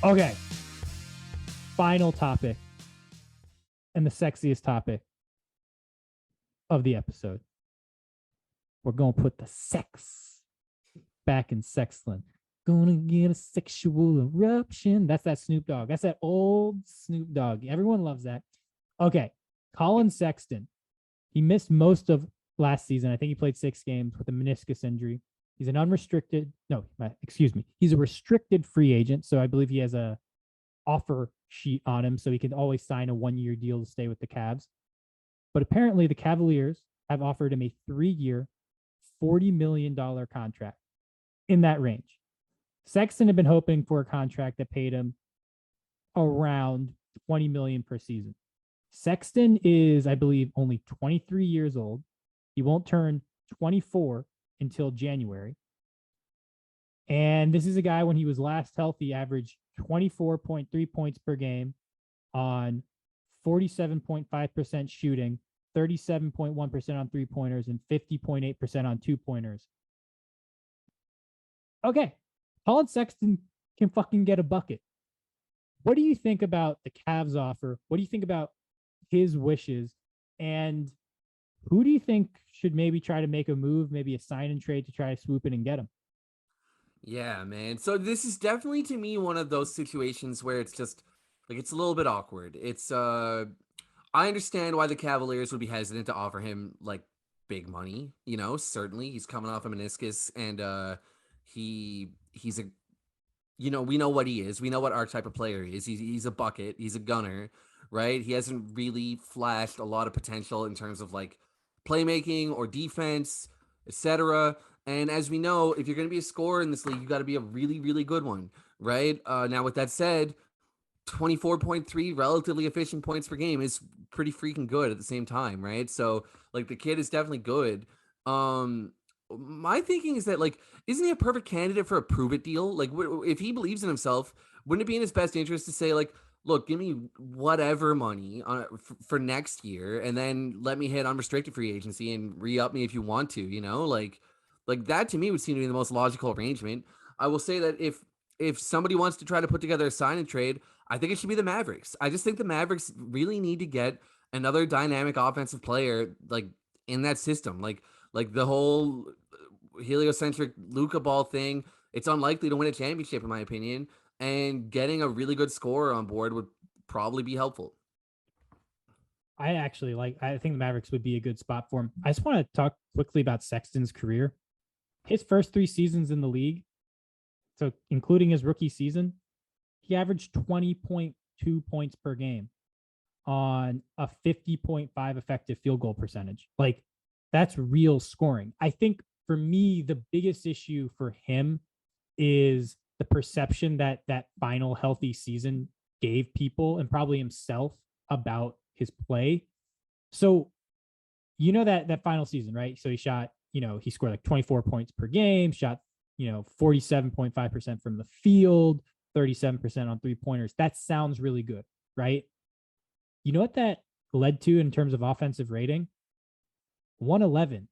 Okay. Final topic and the sexiest topic of the episode. We're going to put the sex back in Sexland. Gonna get a sexual eruption. That's that Snoop Dogg. That's that old Snoop Dogg. Everyone loves that. Okay. Collin Sexton. He missed most of last season. I think he played 6 games with a meniscus injury. He's an unrestricted, no, excuse me. He's a restricted free agent. So I believe he has a offer sheet on him so he can always sign a 1-year deal to stay with the Cavs. But apparently the Cavaliers have offered him a 3-year, $40 million contract in that range. Sexton had been hoping for a contract that paid him around $20 million per season. Sexton is, I believe, only 23 years old. He won't turn 24 until January. And this is a guy, when he was last healthy, averaged 24.3 points per game on 47.5% shooting, 37.1% on 3-pointers, and 50.8% on 2-pointers. Okay. Collin Sexton can fucking get a bucket. What do you think about the Cavs offer? What do you think about his wishes? And who do you think should maybe try to make a move, maybe a sign and trade to try to swoop in and get him? Yeah, man. So this is definitely, to me, one of those situations where it's just like it's a little bit awkward. I understand why the Cavaliers would be hesitant to offer him like big money. Certainly he's coming off a meniscus, and he's a we know what he is. We know what our type of player he is. He's a bucket. He's a gunner, right? He hasn't really flashed a lot of potential in terms of like playmaking or defense, etc. And as we know, if you're going to be a scorer in this league, you got to be a really, really good one, right? Now, with that said, 24.3 relatively efficient points per game is pretty freaking good at the same time, right? So, like, the kid is definitely good. My thinking is that, like, isn't he a perfect candidate for a prove it deal? Like, if he believes in himself, wouldn't it be in his best interest to say, like, look, give me whatever money for next year, and then let me hit unrestricted free agency and re-up me if you want to, like that to me would seem to be the most logical arrangement. I will say that if somebody wants to try to put together a sign and trade, I think it should be the Mavericks. I just think the Mavericks really need to get another dynamic offensive player like in that system. Like the whole heliocentric Luka ball thing, it's unlikely to win a championship in my opinion, and getting a really good scorer on board would probably be helpful. I think the Mavericks would be a good spot for him. I just want to talk quickly about Sexton's career. His first 3 seasons in the league, so including his rookie season, he averaged 20.2 points per game on a 50.5 effective field goal percentage. Like, that's real scoring. I think for me, the biggest issue for him is the perception that that final healthy season gave people, and probably himself, about his play. So, that final season, right? So he shot, he scored like 24 points per game, shot, 47.5% from the field, 37% on 3-pointers. That sounds really good, right? You know what that led to in terms of offensive rating? 111.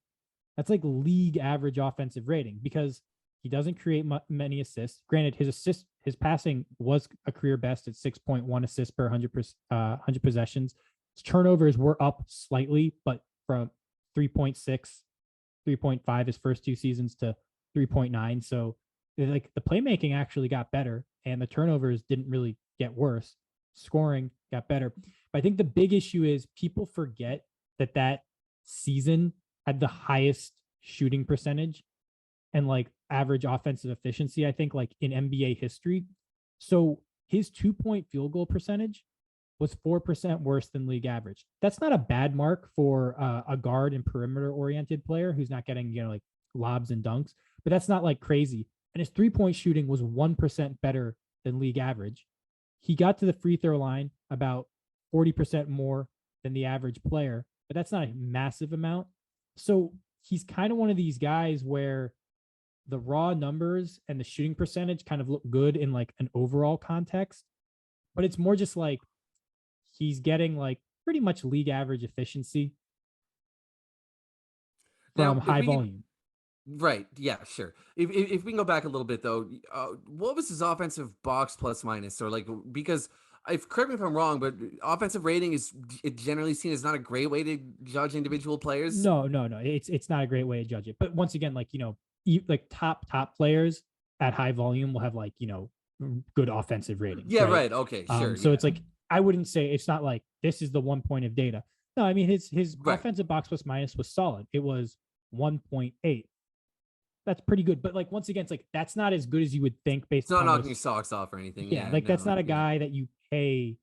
That's like league average offensive rating, because he doesn't create many assists. Granted, his passing was a career best at 6.1 assists per 100 possessions. His turnovers were up slightly, but from 3.6, 3.5 his first 2 seasons to 3.9. So like the playmaking actually got better, and the turnovers didn't really get worse. Scoring got better. But I think the big issue is people forget that season had the highest shooting percentage and like average offensive efficiency, I think, like in NBA history. So his 2-point field goal percentage was 4% worse than league average. That's not a bad mark for a guard and perimeter oriented player who's not getting, like lobs and dunks, but that's not like crazy. And his 3-point shooting was 1% better than league average. He got to the free throw line about 40% more than the average player, but that's not a massive amount. So he's kind of one of these guys where the raw numbers and the shooting percentage kind of look good in like an overall context, but it's more just like he's getting like pretty much league average efficiency Now, from high volume. Right. Yeah, sure. If we can go back a little bit though, what was his offensive box plus minus or like because if correct me if I'm wrong, but offensive rating is generally seen as not a great way to judge individual players. No. It's not a great way to judge it. But once again, like, like top players at high volume will have like, good offensive ratings, Yeah, right? right. Okay, sure. So Yeah. it's like I wouldn't say it's not like this is the 1 point of data. No, I mean his Right. offensive box plus minus was solid. It was 1.8. That's pretty good. But like once again, it's like that's not as good as you would think based It's not upon knocking your those. socks off or anything. Yeah, Yeah, like that's no. not a Yeah. guy that you pay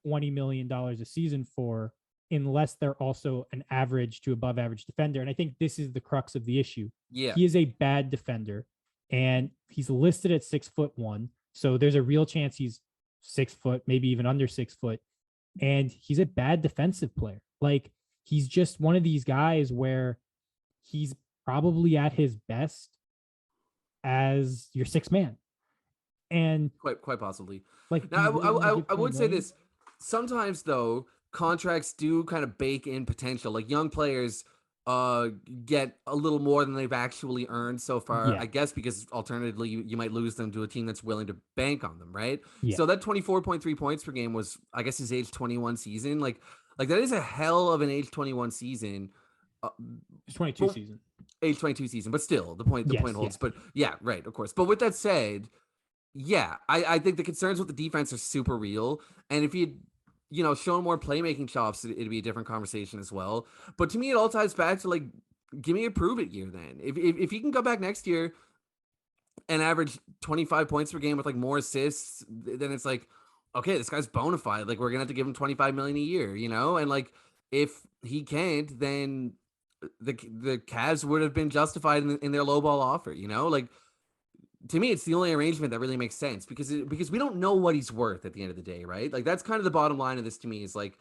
$20 million a season for unless they're also an average to above average defender. And I think this is the crux of the issue. Yeah. He is a bad defender and he's listed at 6'1". So there's a real chance he's 6 foot, maybe even under 6 foot. And he's a bad defensive player. Like he's just one of these guys where he's probably at his best as your sixth man. And Quite possibly. like, do Now, you really want to give I 20 would say million? this. Sometimes, though, contracts do kind of bake in potential. Like young players get a little more than they've actually earned so far, Yeah. I guess, because alternatively, you might lose them to a team that's willing to bank on them, right? Yeah. So that 24.3 points per game was, I guess, his age 21 season. Like that is a hell of an age 21 season. Uh, It's 22 but season. age 22 season, but still the point Yes. holds. Yeah. But yeah, right, of course. But with that said, yeah, I think the concerns with the defense are super real. And if he'd, shown more playmaking chops, it'd be a different conversation as well. But to me, it all ties back to like, give me a prove it year then. If he can go back next year and average 25 points per game with like more assists, then it's like, okay, this guy's bona fide. Like we're gonna have to give him 25 million a year, And like if he can't, then the Cavs would have been justified in their lowball offer, Like to me, it's the only arrangement that really makes sense because we don't know what he's worth at the end of the day, right? Like that's kind of the bottom line of this to me is like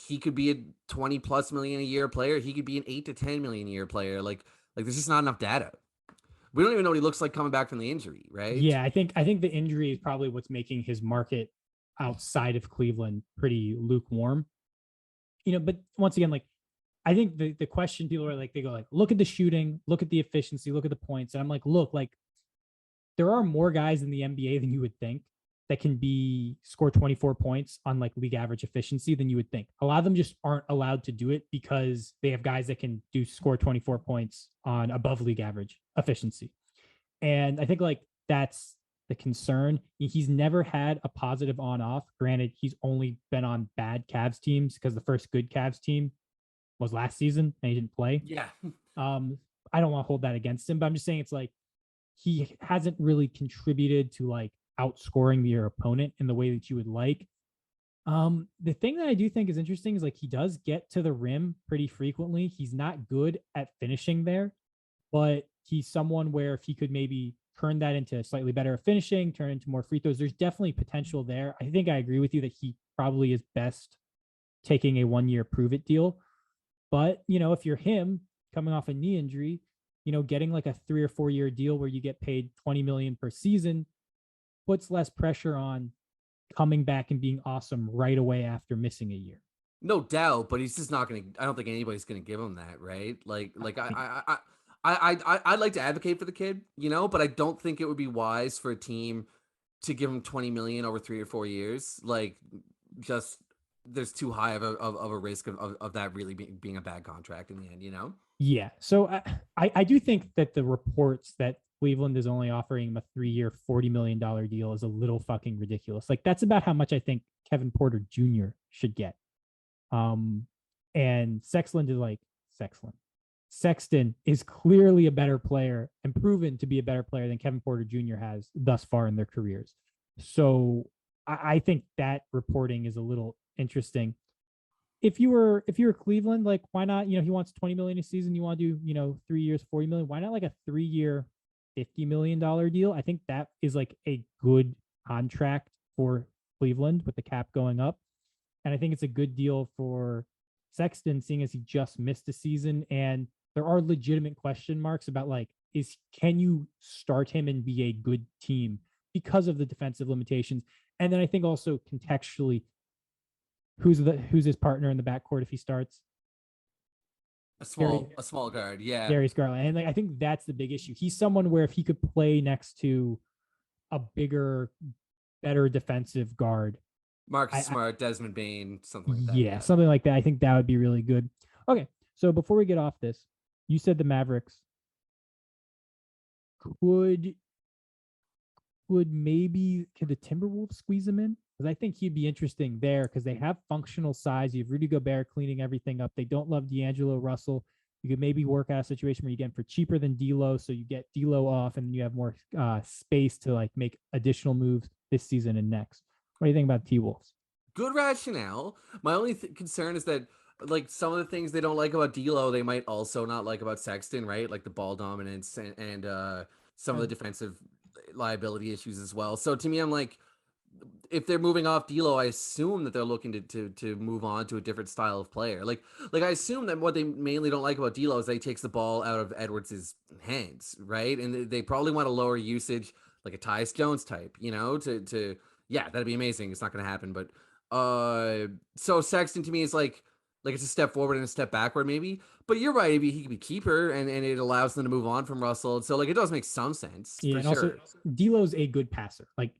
he could be a 20 plus million a year player, he could be an 8 to 10 million a year player. Like there's just not enough data. We don't even know what he looks like coming back from the injury, right? Yeah. I think the injury is probably what's making his market outside of Cleveland pretty lukewarm. But once again, like I think the question people are like, they go like, look at the shooting, look at the efficiency, look at the points. And I'm like, look, like there are more guys in the NBA than you would think that can be score 24 points on like league average efficiency than you would think. A lot of them just aren't allowed to do it because they have guys that can do score 24 points on above league average efficiency. And I think like that's the concern. He's never had a positive on off. Granted, he's only been on bad Cavs teams because the first good Cavs team was last season and he didn't play. Yeah. I don't want to hold that against him, but I'm just saying it's like he hasn't really contributed to like outscoring your opponent in the way that you would like. The thing that I do think is interesting is like he does get to the rim pretty frequently. He's not good at finishing there, but he's someone where if he could maybe turn that into slightly better finishing, turn into more free throws, there's definitely potential there. I think I agree with you that he probably is best taking a 1 year prove it deal. But, if you're him coming off a knee injury, getting like a 3 or 4 year deal where you get paid 20 million per season puts less pressure on coming back and being awesome right away after missing a year. No doubt, but he's just not gonna. I don't think anybody's gonna give him that, right? Like I'd like to advocate for the kid, but I don't think it would be wise for a team to give him 20 million over 3 or 4 years. Like, just there's too high of a risk of that really being a bad contract in the end. Yeah. So I do think that the reports that Cleveland is only offering him a 3 year, $40 million deal is a little fucking ridiculous. Like that's about how much I think Kevin Porter Jr. should get. And Sexton is like Sexton is clearly a better player and proven to be a better player than Kevin Porter Jr. has thus far in their careers. So I think that reporting is a little interesting. If you were Cleveland, like why not? He wants 20 million a season. You want to do 3 years, 40 million. Why not like a 3 year, $50 million deal? I think that is like a good contract for Cleveland with the cap going up. And I think it's a good deal for Sexton, seeing as he just missed a season. And there are legitimate question marks about like, can you start him and be a good team because of the defensive limitations? And then I think also contextually, who's his partner in the backcourt if he starts? a small guard. Yeah. Darius Garland. And like I think that's the big issue. He's someone where if he could play next to a bigger, better defensive guard, Marcus Smart, Desmond Bain, something like that. yeah, something like that. I think that would be really good. Okay, so before we get off this, you said the Mavericks could could the Timberwolves squeeze him in? Because I think he'd be interesting there because they have functional size. You have Rudy Gobert cleaning everything up. They don't love D'Angelo Russell. You could maybe work out a situation where you get him for cheaper than D'Lo, so you get D'Lo off and you have more space to like make additional moves this season and next. What do you think about T-Wolves? Good rationale. My only concern is that like some of the things they don't like about D'Lo, they might also not like about Sexton, right? Like the ball dominance and some of the defensive liability issues as well. So to me, I'm like, if they're moving off D'Lo, I assume that they're looking to move on to a different style of player. Like I assume that what they mainly don't like about D'Lo is that he takes the ball out of Edwards's hands, right? And they probably want a lower usage, like a Tyus Jones type, you know, to yeah, that'd be amazing. It's not going to happen, but so Sexton to me is like it's a step forward and a step backward maybe. But you're right, he could be keeper and it allows them to move on from Russell. So like it does make some sense. Yeah, for and sure. also D'Lo's a good passer. Like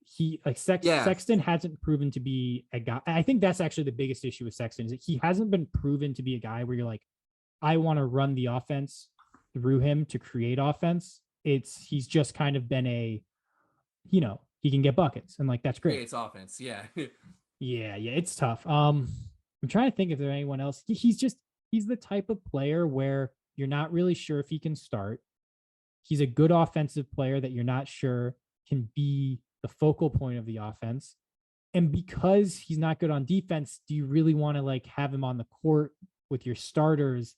Sexton hasn't proven to be a guy. I think that's actually the biggest issue with Sexton is that he hasn't been proven to be a guy where you're like, I want to run the offense through him to create offense. He's just kind of been a, he can get buckets and like that's great. It's offense, yeah. Yeah, it's tough. I'm trying to think if there's anyone else. He's the type of player where you're not really sure if he can start. He's a good offensive player that you're not sure can be the focal point of the offense. And because he's not good on defense, do you really want to like have him on the court with your starters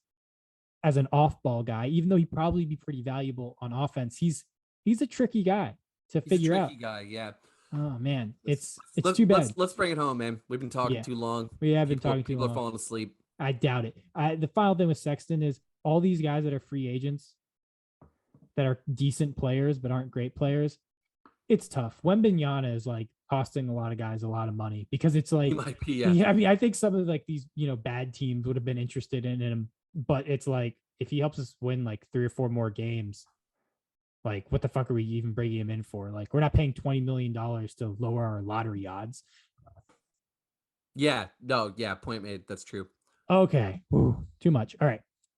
as an off-ball guy, even though he'd probably be pretty valuable on offense? He's a tricky guy to figure out. Guy, yeah. Oh man, it's too bad. Let's bring it home, man. We've been talking too long. We have been talking too long. People are falling asleep. I doubt it. The final thing with Sexton is all these guys that are free agents that are decent players but aren't great players. It's tough. Wembanyama is like costing a lot of guys a lot of money because it's like, he might be, yeah. I mean, I think some of like these, bad teams would have been interested in him, but it's like if he helps us win like 3 or 4 more games, like what the fuck are we even bringing him in for? Like we're not paying $20 million to lower our lottery odds. Yeah, no, yeah, point made. That's true. Okay. Ooh, too much. All right.